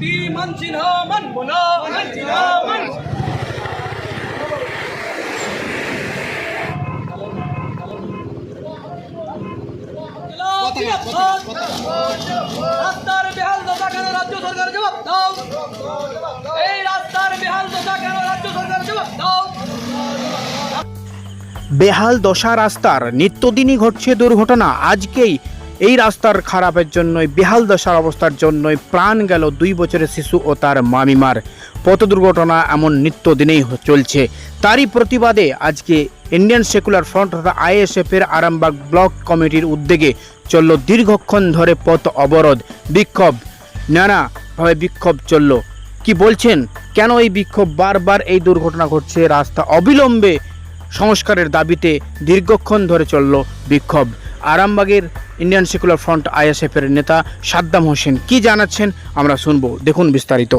কি মানছি না, মানবো না, মানছি না, মানছি না। রাস্তার বেহাল দশা কেন রাজ্য সরকার জবাব দাও। এই রাস্তার বেহাল দশা কেন রাজ্য সরকার জবাব দাও। বেহাল দশা রাস্তার নিত্যদিনই ঘটছে দুর্ঘটনা। আজকেই এই রাস্তার খারাপের জন্যই, বেহাল দশার অবস্থার জন্যই প্রাণ গেল 2 বছরের শিশু ও তার মামিমার। পথ দুর্ঘটনা এমন নিত্যদিনেই চলছে। তারই প্রতিবাদে আজকে ইন্ডিয়ান সেকুলার ফ্রন্ট তথা আইএসএফের আরামবাগ ব্লক কমিটির উদ্যোগে চলল দীর্ঘক্ষণ ধরে পথ অবরোধ, বিক্ষোভ। নানাভাবে বিক্ষোভ চলল। কি বলছেন, কেন এই বিক্ষোভ? বারবার এই দুর্ঘটনা ঘটছে। রাস্তা অবিলম্বে সংস্কারের দাবিতে দীর্ঘক্ষণ ধরে চলল বিক্ষোভ। আরামবাগের ইন্ডিয়ান সেকুলার ফ্রন্ট আইএসএফের নেতা সাদ্দাম হোসেন কি জানাচ্ছেন আমরা শুনবো, দেখুন বিস্তারিত।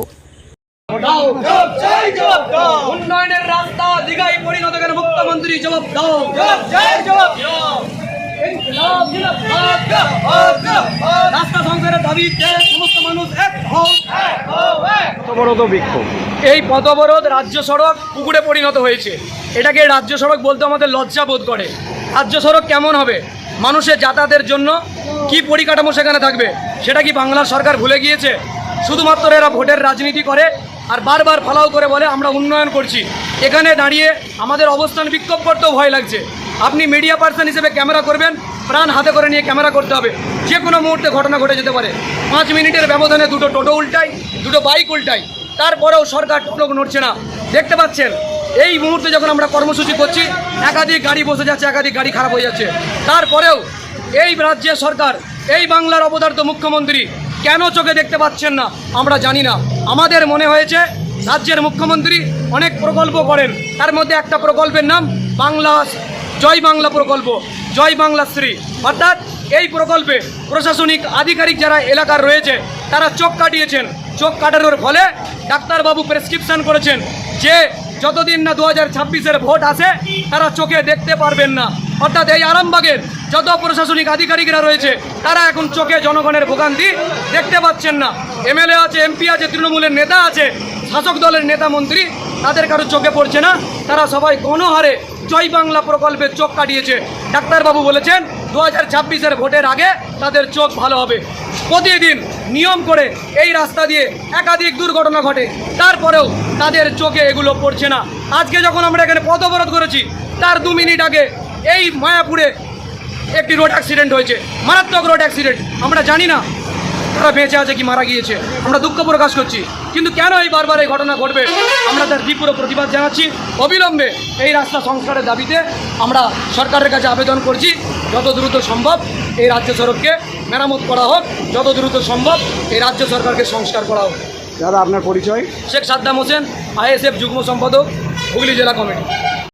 উন্নয়নের রাস্তা দীঘায় পরিণত কেন মুখ্যমন্ত্রী জবাব দাও। রাস্তা সংস্কারের দাবিতে সমস্ত মানুষ এক হও। এই পথ অবরোধ রাজ্য সড়ক পুকুরে পরিণত হয়েছে। এটাকে রাজ্য সড়ক বলতে আমাদের লজ্জা বোধ করে। রাজ্য সড়ক কেমন হবে? মানুষের যাতায়াতের জন্য কি পরিকাঠামো সেখানে থাকবে সেটা কি বাংলার সরকার ভুলে গিয়েছে? শুধুমাত্র এরা ভোটের রাজনীতি করে আর বারবার ফালাও করে বলে আমরা উন্নয়ন করছি। এখানে দাঁড়িয়ে আমাদের অবস্থান বিক্ষোভ করতেও ভয় লাগছে। আপনি মিডিয়া পার্সন হিসেবে ক্যামেরা করবেন, প্রাণ হাতে করে নিয়ে ক্যামেরা করতে হবে। যে কোনো মুহূর্তে ঘটনা ঘটে যেতে পারে। 5 মিনিটের ব্যবধানে 2টো টোটো উল্টায়, 2টো বাইক উল্টায়, তারপরেও সরকার টোটো নড়ছে না। দেখতে পাচ্ছেন এই মুহূর্তে যখন আমরা কর্মসূচি করছি একাধিক গাড়ি বসে যাচ্ছে, একাধিক গাড়ি খারাপ হয়ে যাচ্ছে। তারপরেও এই রাজ্যের সরকার, এই বাংলার অবতারিত মুখ্যমন্ত্রী কেন চোখে দেখতে পাচ্ছেন না আমরা জানি না। আমাদের মনে হয়েছে রাজ্যের মুখ্যমন্ত্রী অনেক প্রকল্প করেন, তার মধ্যে একটা প্রকল্পের নাম বাংলা জয় বাংলা প্রকল্প, জয় বাংলাশ্রী। অর্থাৎ এই প্রকল্পে প্রশাসনিক আধিকারিক যারা এলাকার রয়েছে তারা চোখ কাটিয়েছেন। চোখ কাটানোর ফলে ডাক্তারবাবু প্রেসক্রিপশন করেছেন যে যতদিন না 2026-এর ভোট আসে তারা চোখে দেখতে পারবেন না। অর্থাৎ এই আরামবাগের যত প্রশাসনিক আধিকারিকরা রয়েছে তারা এখন চোখে জনগণের ভোগান্তি দেখতে পাচ্ছেন না। এমএলএ আছে, এমপি আছে, তৃণমূলের নেতা আছে, শাসক দলের নেতা মন্ত্রী, তাদের কারো চোখে পড়ছে না। তারা সবাই গণহারে জয় বাংলা প্রকল্পে চোখ কাটিয়েছে। ডাক্তারবাবু বলেছেন 2026-এর ভোটের আগে তাদের চোখ ভালো হবে। প্রতিদিন নিয়ম করে এই রাস্তা দিয়ে একাধিক দুর্ঘটনা ঘটে, তারপরেও তাদের চোখে এগুলো পড়ছে না। আজকে যখন আমরা এখানে পথ অবরোধ করেছি তার 2 মিনিট আগে এই মায়াপুরে একটি রোড অ্যাক্সিডেন্ট হয়েছে, মারাত্মক রোড অ্যাক্সিডেন্ট। আমরা জানি না তারা বেঁচে আছে কি মারা গিয়েছে, আমরা দুঃখ প্রকাশ করছি। কিন্তু কেন এই বারবার এই ঘটনা ঘটবে আমরা তার তীব্র প্রতিবাদ জানাচ্ছি। অবিলম্বে এই রাস্তা সংস্কারের দাবিতে আমরা সরকারের কাছে আবেদন করছি যত দ্রুত সম্ভব এই রাজ্য সড়ককে মেরামত করা হোক, যত দ্রুত সম্ভব এই রাজ্য সরকারকে সংস্কার করা হোক। দাদা আপনার পরিচয়? শেখ সাদ্দাম হোসেন, আইএসএফ যুগ্ম সম্পাদক, হুগলি জেলা কমিটি।